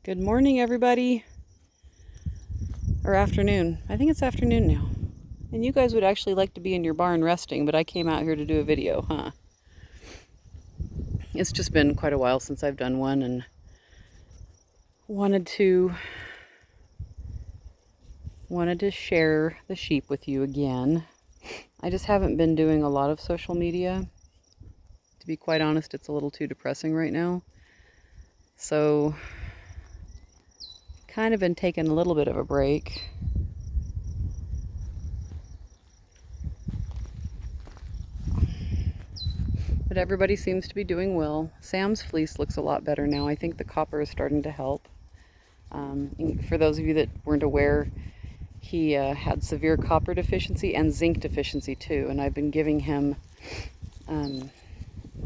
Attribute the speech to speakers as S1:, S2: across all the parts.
S1: Good morning, everybody. Or afternoon. I think it's afternoon now. And you guys would actually like to be in your barn resting, but I came out here to do a video, huh? It's just been quite a while since I've done one and wanted to share the sheep with you again. I just haven't been doing a lot of social media. To be quite honest, it's a little too depressing right now. So kind of been taking a little bit of a break. But everybody seems to be doing well. Sam's fleece looks a lot better now. I think the copper is starting to help. For those of you that weren't aware, he had severe copper deficiency and zinc deficiency too. And I've been giving him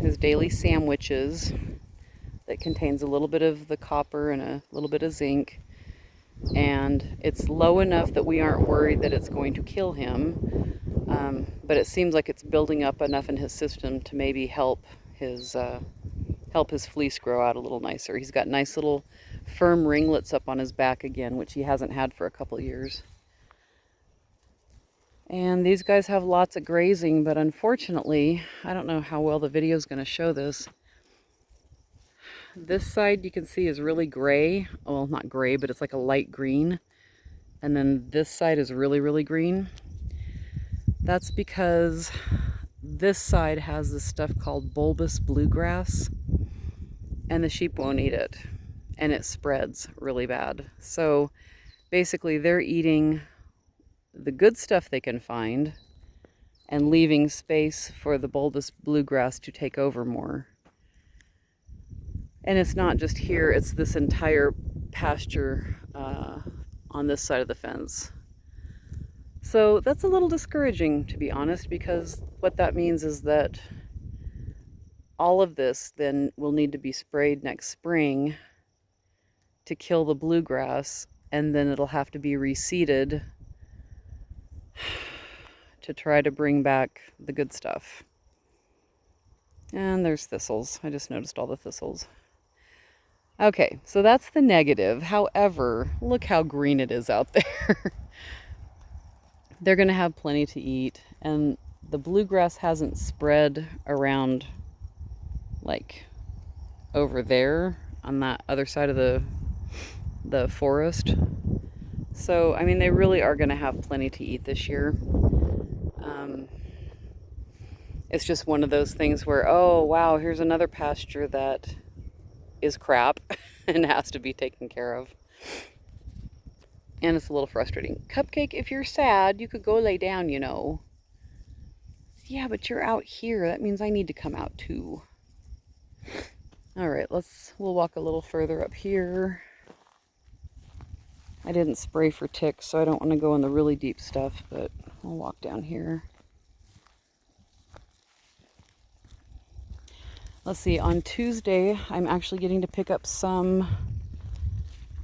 S1: his daily sandwiches that contains a little bit of the copper and a little bit of zinc. And it's low enough that we aren't worried that it's going to kill him. But it seems like it's building up enough in his system to maybe help his fleece grow out a little nicer. He's got nice little firm ringlets up on his back again, which he hasn't had for a couple years. And these guys have lots of grazing, but unfortunately, I don't know how well the video is going to show this. This side you can see is really gray. Well, not gray, but it's like a light green. And then this side is really, really green. That's because this side has this stuff called bulbous bluegrass, and the sheep won't eat it, and it spreads really bad. So basically they're eating the good stuff they can find and leaving space for the bulbous bluegrass to take over more. And it's not just here, it's this entire pasture on this side of the fence. So that's a little discouraging, to be honest, because what that means is that all of this then will need to be sprayed next spring to kill the bluegrass, and then it'll have to be reseeded to try to bring back the good stuff. And there's thistles. I just noticed all the thistles. Okay, so that's the negative. However, look how green it is out there. They're going to have plenty to eat, and the bluegrass hasn't spread around like over there on that other side of the forest. So, I mean, they really are going to have plenty to eat this year. It's just one of those things where, oh, wow, here's another pasture that is crap and has to be taken care of. And it's a little frustrating. Cupcake, if you're sad, you could go lay down, you know. Yeah, but you're out here. That means I need to come out too. All right, we'll walk a little further up here. I didn't spray for ticks, so I don't want to go in the really deep stuff, but I'll walk down here. Let's see, on Tuesday, I'm actually getting to pick up some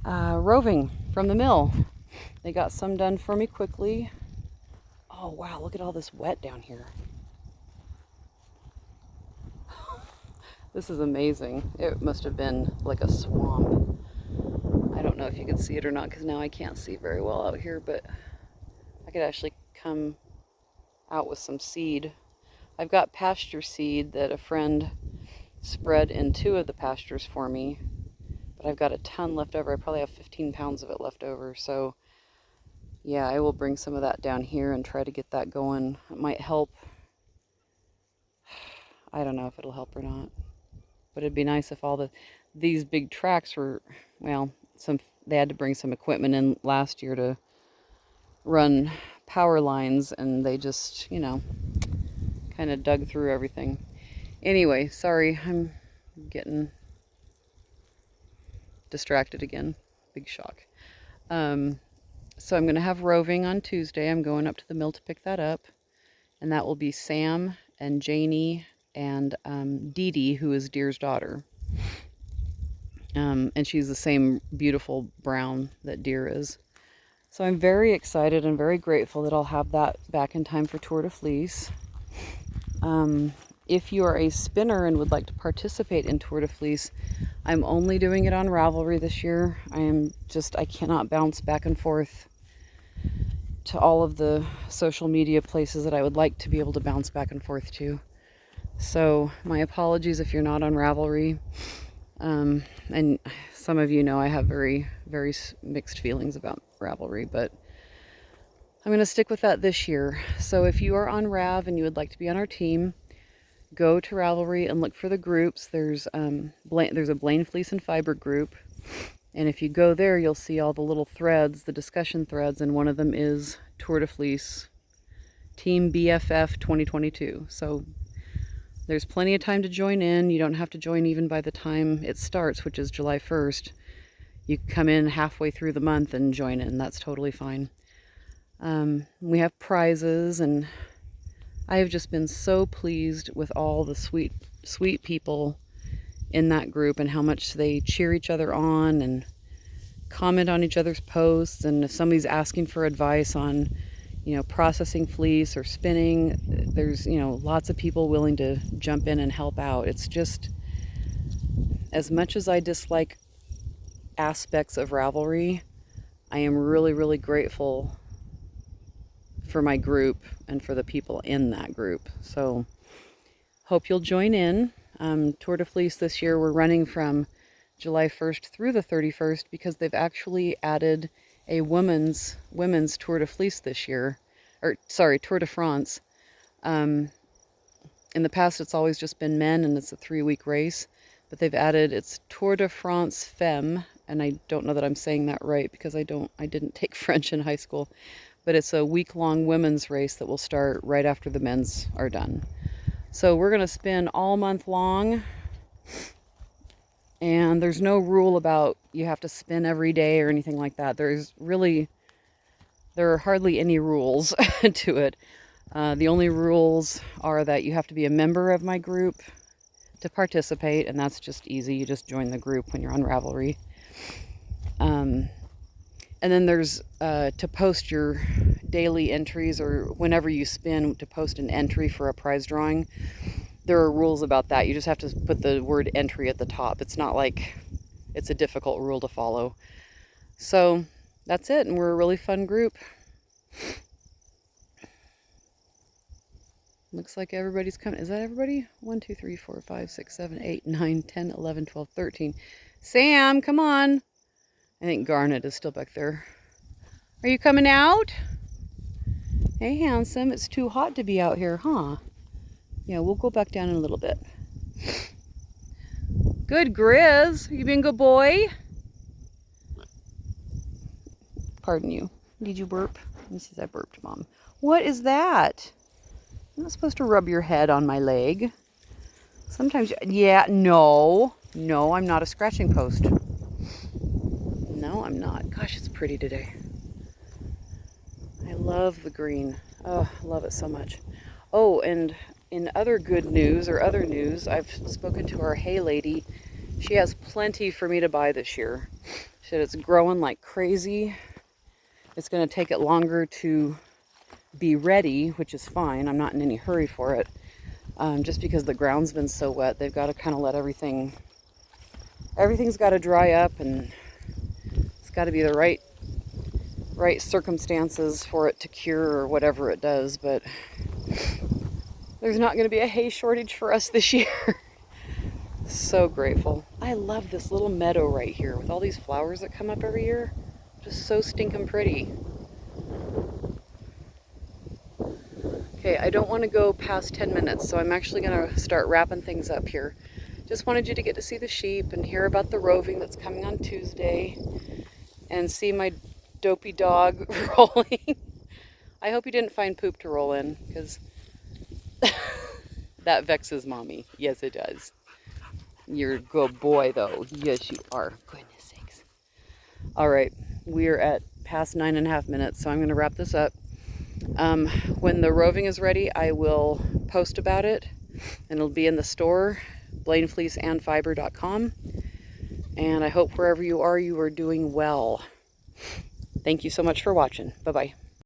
S1: roving from the mill. They got some done for me quickly. Oh wow, look at all this wet down here. This is amazing. It must have been like a swamp. I don't know if you can see it or not, because now I can't see very well out here, but I could actually come out with some seed. I've got pasture seed that a friend spread in 2 of the pastures for me, but I've got a ton left over. I probably have 15 pounds of it left over, so yeah, I will bring some of that down here and try to get that going. It might help. I don't know if it'll help or not, but it'd be nice if all these big tracks were, well, they had to bring some equipment in last year to run power lines, and they just, you know, kind of dug through everything. Anyway, sorry, I'm getting distracted again. Big shock. So I'm going to have roving on Tuesday. I'm going up to the mill to pick that up. And that will be Sam and Janie and Dee Dee, who is Deer's daughter. And she's the same beautiful brown that Deer is. So I'm very excited and very grateful that I'll have that back in time for Tour de Fleece. If you are a spinner and would like to participate in Tour de Fleece, I'm only doing it on Ravelry this year. I cannot bounce back and forth to all of the social media places that I would like to be able to bounce back and forth to. So my apologies if you're not on Ravelry. And some of you know I have very, very mixed feelings about Ravelry, but I'm going to stick with that this year. So if you are on Rav and you would like to be on our team, go to Ravelry and look for the groups. There's a Blaine Fleece and Fiber group. And if you go there, you'll see all the little threads, the discussion threads, and one of them is Tour de Fleece Team BFF 2022. So there's plenty of time to join in. You don't have to join even by the time it starts, which is July 1st. You can come in halfway through the month and join in. That's totally fine. We have prizes, and I have just been so pleased with all the sweet, sweet people in that group and how much they cheer each other on and comment on each other's posts. And if somebody's asking for advice on, processing fleece or spinning, there's, lots of people willing to jump in and help out. It's just, as much as I dislike aspects of Ravelry, I am really, really grateful for my group and for the people in that group. So hope you'll join in. Tour de Fleece this year, we're running from July 1st through the 31st because they've actually added a women's Tour de Fleece this year, Tour de France. In the past, it's always just been men, and it's a 3-week race, but they've added, it's Tour de France Femme, and I don't know that I'm saying that right because I didn't take French in high school, but it's a week-long women's race that will start right after the men's are done. So we're going to spin all month long, and there's no rule about you have to spin every day or anything like that. There are hardly any rules to it. The only rules are that you have to be a member of my group to participate, and that's just easy. You just join the group when you're on Ravelry. And then there's to post your daily entries, or whenever you spin, to post an entry for a prize drawing. There are rules about that. You just have to put the word entry at the top. It's not like it's a difficult rule to follow. So that's it, and we're a really fun group. Looks like everybody's coming. Is that everybody? 1, 2, 3, 4, 5, 6, 7, 8, 9, 10, 11, 12, 13. Sam, come on. I think Garnet is still back there. Are you coming out? Hey, handsome. It's too hot to be out here, huh? Yeah, we'll go back down in a little bit. Good, Grizz. You being a good boy? Pardon you. Did you burp? Let me see if I burped, Mom. What is that? You're not supposed to rub your head on my leg. Sometimes, yeah, no, I'm not a scratching post. No, I'm not. Gosh, it's pretty today. I love the green. Oh, I love it so much. Oh, and in other good news, or other news, I've spoken to our hay lady. She has plenty for me to buy this year. She said it's growing like crazy. It's going to take it longer to be ready, which is fine. I'm not in any hurry for it. Just because the ground's been so wet, they've got to kind of let everything's got to dry up, and it's got to be the right circumstances for it to cure or whatever it does. But there's not going to be a hay shortage for us this year. So grateful. I love this little meadow right here with all these flowers that come up every year. Just so stinking pretty. Okay, I don't want to go past 10 minutes, so I'm actually going to start wrapping things up here. Just wanted you to get to see the sheep and hear about the roving that's coming on Tuesday, and see my dopey dog rolling. I hope you didn't find poop to roll in, because that vexes Mommy. Yes, it does. You're a good boy, though. Yes, you are. Goodness sakes. All right, we are at past 9.5 minutes, so I'm going to wrap this up. When the roving is ready, I will post about it, and it'll be in the store, blainefleeceandfiber.com. And I hope wherever you are doing well. Thank you so much for watching. Bye-bye.